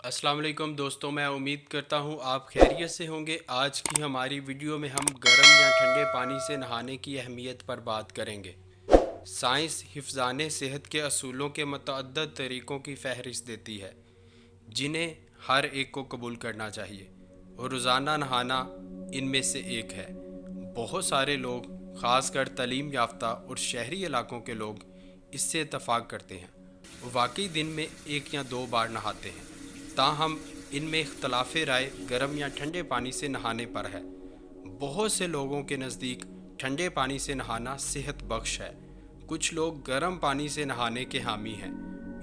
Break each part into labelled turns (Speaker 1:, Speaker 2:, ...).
Speaker 1: السلام علیکم دوستوں، میں امید کرتا ہوں آپ خیریت سے ہوں گے۔ آج کی ہماری ویڈیو میں ہم گرم یا ٹھنڈے پانی سے نہانے کی اہمیت پر بات کریں گے۔ سائنس حفظان صحت کے اصولوں کے متعدد طریقوں کی فہرست دیتی ہے جنہیں ہر ایک کو قبول کرنا چاہیے، اور روزانہ نہانا ان میں سے ایک ہے۔ بہت سارے لوگ، خاص کر تعلیم یافتہ اور شہری علاقوں کے لوگ، اس سے اتفاق کرتے ہیں۔ وہ واقعی دن میں 1 یا 2 بار نہاتے ہیں، تاہم ان میں اختلاف رائے گرم یا ٹھنڈے پانی سے نہانے پر ہے۔ بہت سے لوگوں کے نزدیک ٹھنڈے پانی سے نہانا صحت بخش ہے۔ کچھ لوگ گرم پانی سے نہانے کے حامی ہیں۔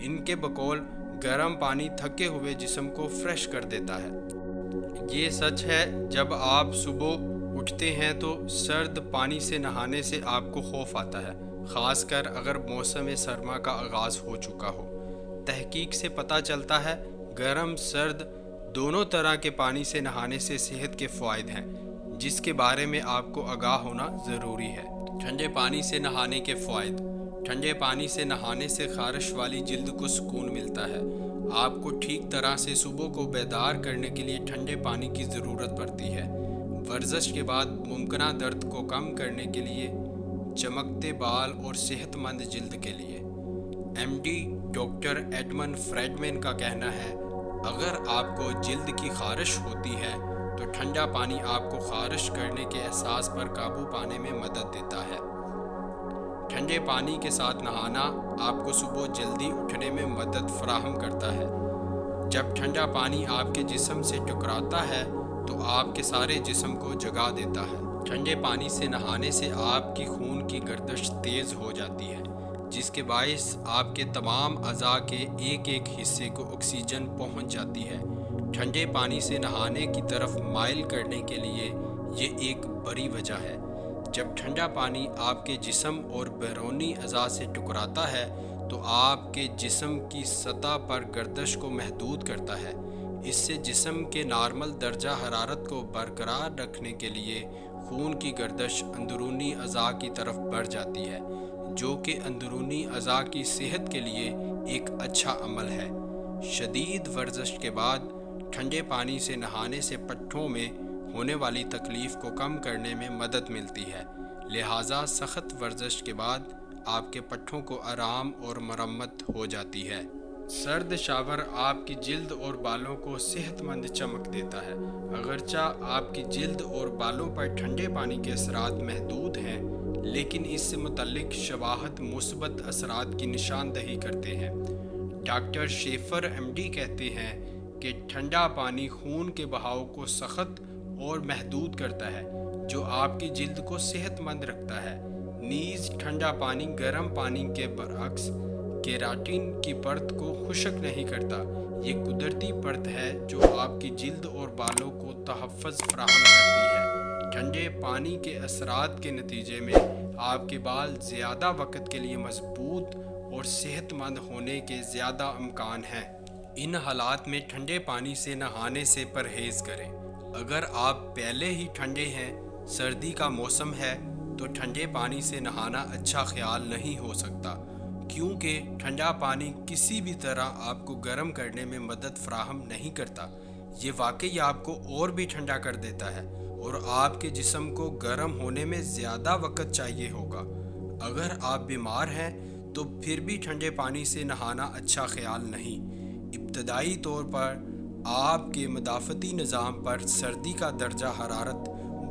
Speaker 1: ان کے بقول گرم پانی تھکے ہوئے جسم کو فریش کر دیتا ہے۔ یہ سچ ہے، جب آپ صبح اٹھتے ہیں تو سرد پانی سے نہانے سے آپ کو خوف آتا ہے، خاص کر اگر موسم سرما کا آغاز ہو چکا ہو۔ تحقیق سے پتہ چلتا ہے گرم سرد دونوں طرح کے پانی سے نہانے سے صحت کے فوائد ہیں، جس کے بارے میں آپ کو آگاہ ہونا ضروری ہے۔ ٹھنڈے پانی سے نہانے کے فوائد۔ ٹھنڈے پانی سے نہانے سے خارش والی جلد کو سکون ملتا ہے۔ آپ کو ٹھیک طرح سے صبح کو بیدار کرنے کے لیے ٹھنڈے پانی کی ضرورت پڑتی ہے۔ ورزش کے بعد ممکنہ درد کو کم کرنے کے لیے، چمکتے بال اور صحت مند جلد کے لیے۔ M D doctor Edman Friedman کا کہنا ہے، اگر آپ کو جلد کی خارش ہوتی ہے تو ٹھنڈا پانی آپ کو خارش کرنے کے احساس پر قابو پانے میں مدد دیتا ہے۔ ٹھنڈے پانی کے ساتھ نہانا آپ کو صبح جلدی اٹھنے میں مدد فراہم کرتا ہے۔ جب ٹھنڈا پانی آپ کے جسم سے ٹکراتا ہے تو آپ کے سارے جسم کو جگا دیتا ہے۔ ٹھنڈے پانی سے نہانے سے آپ کی خون کی گردش تیز ہو جاتی ہے، جس کے باعث آپ کے تمام اعضاء کے ایک ایک حصے کو آکسیجن پہنچ جاتی ہے۔ ٹھنڈے پانی سے نہانے کی طرف مائل کرنے کے لیے یہ ایک بڑی وجہ ہے۔ جب ٹھنڈا پانی آپ کے جسم اور بیرونی اعضاء سے ٹکراتا ہے تو آپ کے جسم کی سطح پر گردش کو محدود کرتا ہے۔ اس سے جسم کے نارمل درجہ حرارت کو برقرار رکھنے کے لیے خون کی گردش اندرونی اعضاء کی طرف بڑھ جاتی ہے، جو کہ اندرونی اعضاء کی صحت کے لیے ایک اچھا عمل ہے۔ شدید ورزش کے بعد ٹھنڈے پانی سے نہانے سے پٹھوں میں ہونے والی تکلیف کو کم کرنے میں مدد ملتی ہے، لہٰذا سخت ورزش کے بعد آپ کے پٹھوں کو آرام اور مرمت ہو جاتی ہے۔ سرد شاور آپ کی جلد اور بالوں کو صحت مند چمک دیتا ہے۔ اگرچہ آپ کی جلد اور بالوں پر ٹھنڈے پانی کے اثرات محدود ہیں، لیکن اس سے متعلق شواہد مثبت اثرات کی نشاندہی کرتے ہیں۔ ڈاکٹر شیفر ایم ڈی کہتے ہیں کہ ٹھنڈا پانی خون کے بہاؤ کو سخت اور محدود کرتا ہے، جو آپ کی جلد کو صحت مند رکھتا ہے۔ نیز ٹھنڈا پانی گرم پانی کے برعکس کیراٹین کی پرت کو خشک نہیں کرتا۔ یہ قدرتی پرت ہے جو آپ کی جلد اور بالوں کو تحفظ فراہم کرتی ہے۔ ٹھنڈے پانی کے اثرات کے نتیجے میں آپ کے بال زیادہ وقت کے لیے مضبوط اور صحت مند ہونے کے زیادہ امکان ہیں۔ ان حالات میں ٹھنڈے پانی سے نہانے سے پرہیز کریں۔ اگر آپ پہلے ہی ٹھنڈے ہیں، سردی کا موسم ہے، تو ٹھنڈے پانی سے نہانا اچھا خیال نہیں ہو سکتا، کیونکہ ٹھنڈا پانی کسی بھی طرح آپ کو گرم کرنے میں مدد فراہم نہیں کرتا۔ یہ واقعی آپ کو اور بھی ٹھنڈا کر دیتا ہے اور آپ کے جسم کو گرم ہونے میں زیادہ وقت چاہیے ہوگا۔ اگر آپ بیمار ہیں تو پھر بھی ٹھنڈے پانی سے نہانا اچھا خیال نہیں۔ ابتدائی طور پر آپ کے مدافعتی نظام پر سردی کا درجہ حرارت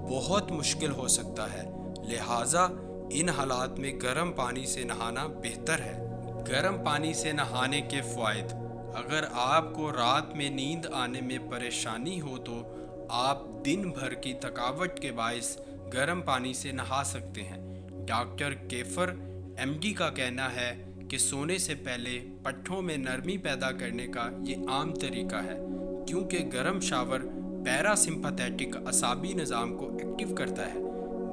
Speaker 1: بہت مشکل ہو سکتا ہے، لہٰذا ان حالات میں گرم پانی سے نہانا بہتر ہے۔ گرم پانی سے نہانے کے فوائد۔ اگر آپ کو رات میں نیند آنے میں پریشانی ہو تو آپ دن بھر کی تھکاوٹ کے باعث گرم پانی سے نہا سکتے ہیں۔ ڈاکٹر کیفر ایم ڈی کا کہنا ہے کہ سونے سے پہلے پٹھوں میں نرمی پیدا کرنے کا یہ عام طریقہ ہے، کیونکہ گرم شاور پیرا سمپیتھیٹک اعصابی نظام کو ایکٹیو کرتا ہے۔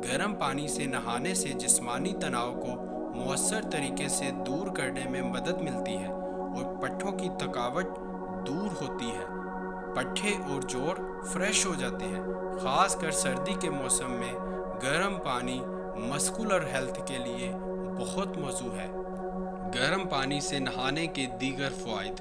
Speaker 1: گرم پانی سے نہانے سے جسمانی تناؤ کو مؤثر طریقے سے دور کرنے میں مدد ملتی ہے اور پٹھوں کی تھکاوٹ دور ہوتی ہے۔ پٹھے اور جوڑ فریش ہو جاتے ہیں۔ خاص کر سردی کے موسم میں گرم پانی مسکولر ہیلتھ کے لیے بہت موزوں ہے۔ گرم پانی سے نہانے کے دیگر فوائد۔